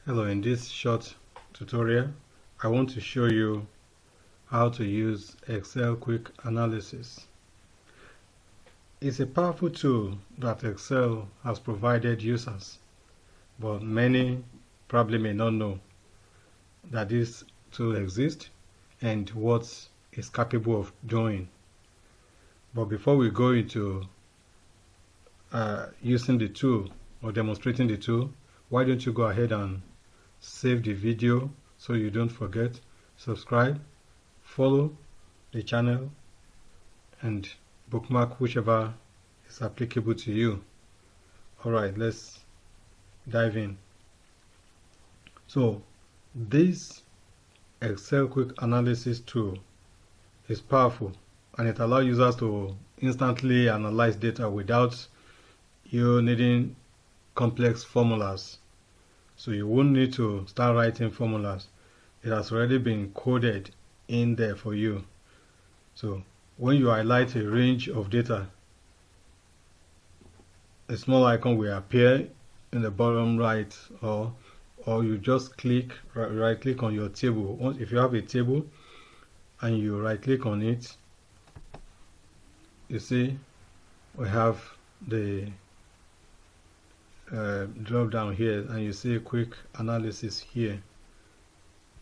Hello, in this short tutorial I want to show you how to use Excel Quick Analysis. It's a powerful tool that Excel has provided users, but many probably may not know that this tool exists and what it's capable of doing. But before we go into using the tool or demonstrating the tool, why don't you go ahead and save the video so you don't forget, subscribe, follow the channel, and bookmark whichever is applicable to you. Alright, let's dive in. So this Excel Quick Analysis tool is powerful and it allows users to instantly analyze data without you needing complex formulas. So you won't need to start writing formulas. It has already been coded in there for you. So when you highlight a range of data, a small icon will appear in the bottom right, or you just right click on your table. If you have a table and you right click on it, you see we have the drop down here and you see a quick analysis here.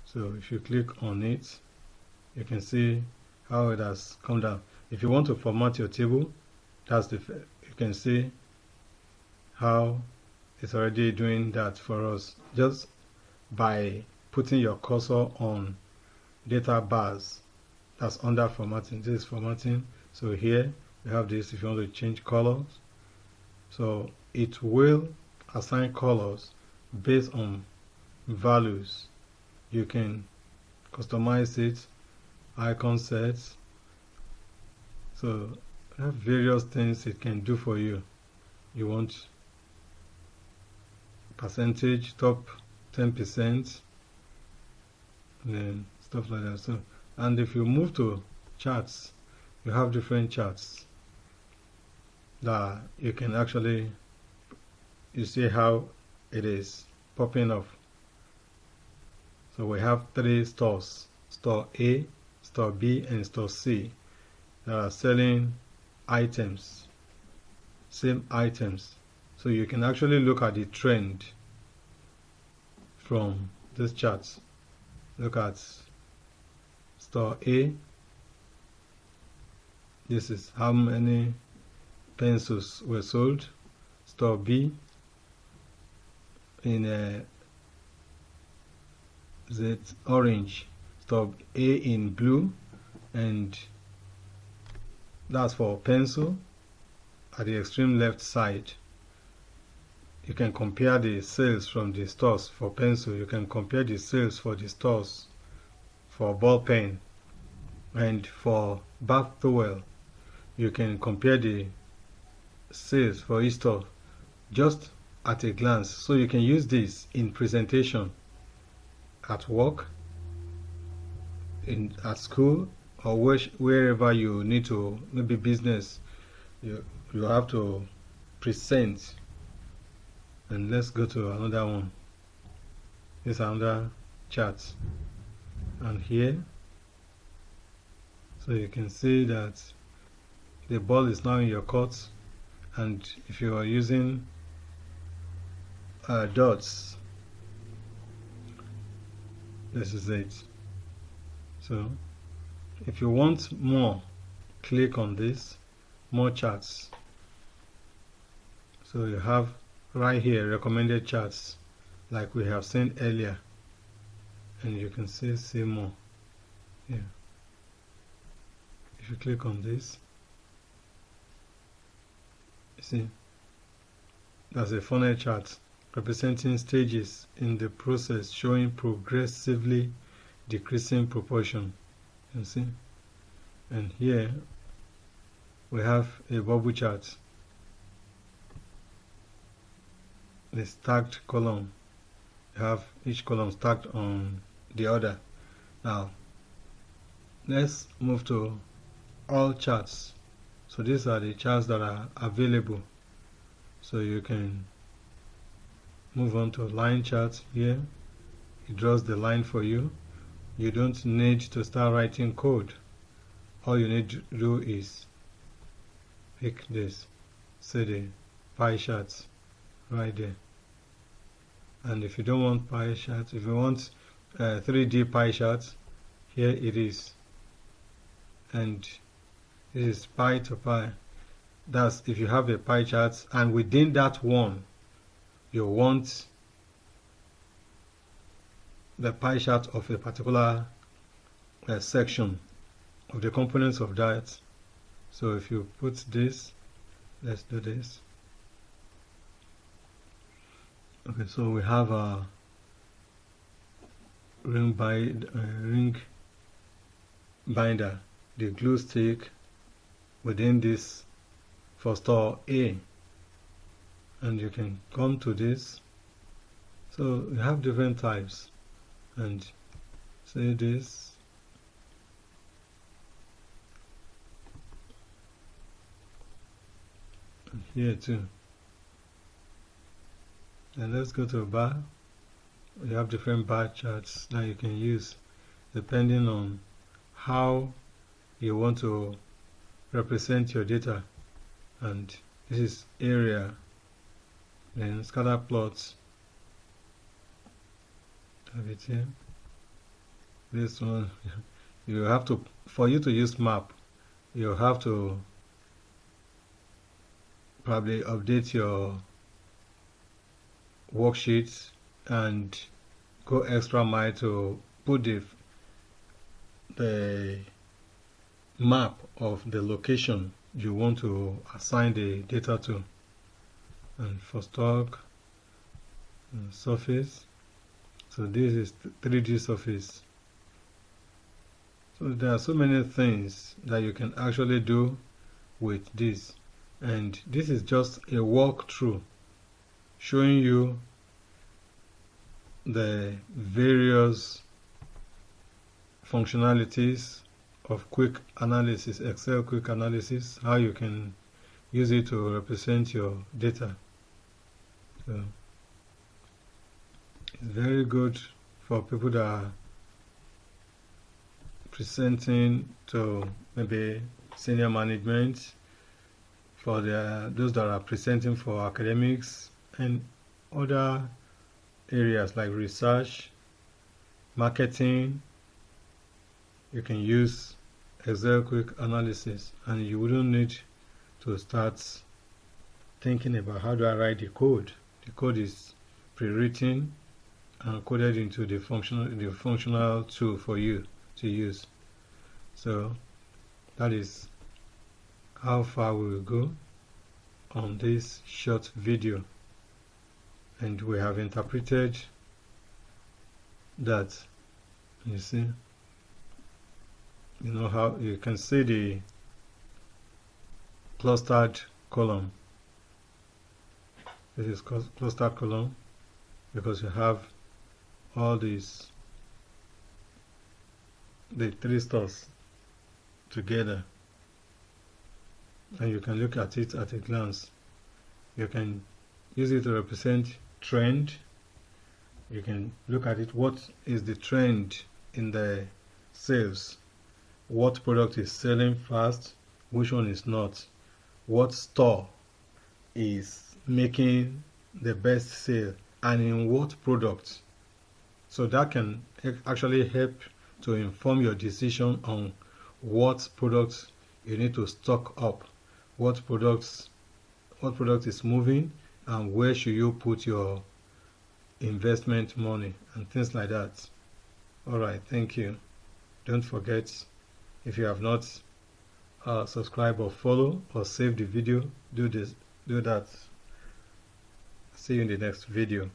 So if you click on it, you can see how it has come down. If you want to format your table, you can see how it's already doing that for us just by putting your cursor on data bars. That's under formatting. This is formatting. So here we have this. If you want to change colors, so it will assign colors based on values. You can customize it, icon sets. So I have various things it can do for you. You want percentage, top 10%, and then stuff like that. So, and if you move to charts, you have different charts that you can actually, you see how it is popping up. So we have 3 stores, store A, store B, and store C, that are selling items, same items. So you can actually look at the trend from this chart. Look at store A. This is how many pencils were sold. Store B in Z orange, store A in blue, and that's for pencil. At the extreme left side, you can compare the sales from the stores for pencil. You can compare the sales for the stores for ball pen, and for bath towel you can compare the sales for each store just at a glance. So you can use this in presentation, at work, at school, or wherever you need to, maybe business, you have to present. And let's go to another one. This is another chart, and here, so you can see that the ball is now in your court, and if you are using dots, this is it. So if you want more, click on this, more charts. So you have right here recommended charts like we have seen earlier, and you can see more here. If you click on this, you see that's a funnel chart representing stages in the process, showing progressively decreasing proportion. You see, and here we have a bubble chart, the stacked column. You have each column stacked on the other. Now let's move to all charts. So these are the charts that are available. So you can move on to line charts here. it draws the line for you. You don't need to start writing code. All you need to do is pick this, say the pie charts right there. And if you don't want pie charts, if you want 3D pie charts, here it is. And this is pie to pie. That's if you have a pie chart, and within that one you want the pie chart of a particular section of the components of that. So if you put this, let's do this. Okay, so we have a ring binder, the glue stick within this for store A, and you can come to this. So we have different types, and say this, and here too. And let's go to a bar. You have different bar charts that you can use depending on how you want to represent your data. And this is area, then scatter plots. Have it here. This one, you have to, for you to use map, you have to probably update your worksheets and go extra mile to put the map of the location you want to assign the data to. And for stock and surface, so this is 3D surface. So there are so many things that you can actually do with this, and this is just a walkthrough showing you the various functionalities of quick analysis, Excel quick analysis, how you can use it to represent your data. So it's very good for people that are presenting to maybe senior management, for those that are presenting for academics and other areas like research, marketing. You can use Excel quick analysis, and you wouldn't need to start thinking about how do I write the code. The code is pre-written and coded into the functional tool for you to use. So that is how far we will go on this short video, and we have interpreted that. You see, you know how you can see the clustered column. This is clustered column because you have all these, the three stores together, and you can look at it at a glance. You can use it to represent trend. You can look at it, what is the trend in the sales, what product is selling fast, which one is not, what store is making the best sale, and in what product. So that can actually help to inform your decision on what products you need to stock up, what product is moving, and where should you put your investment money and things like that. Alright, thank you. Don't forget, if you have not subscribe or follow or save the video, do that. See you in the next video.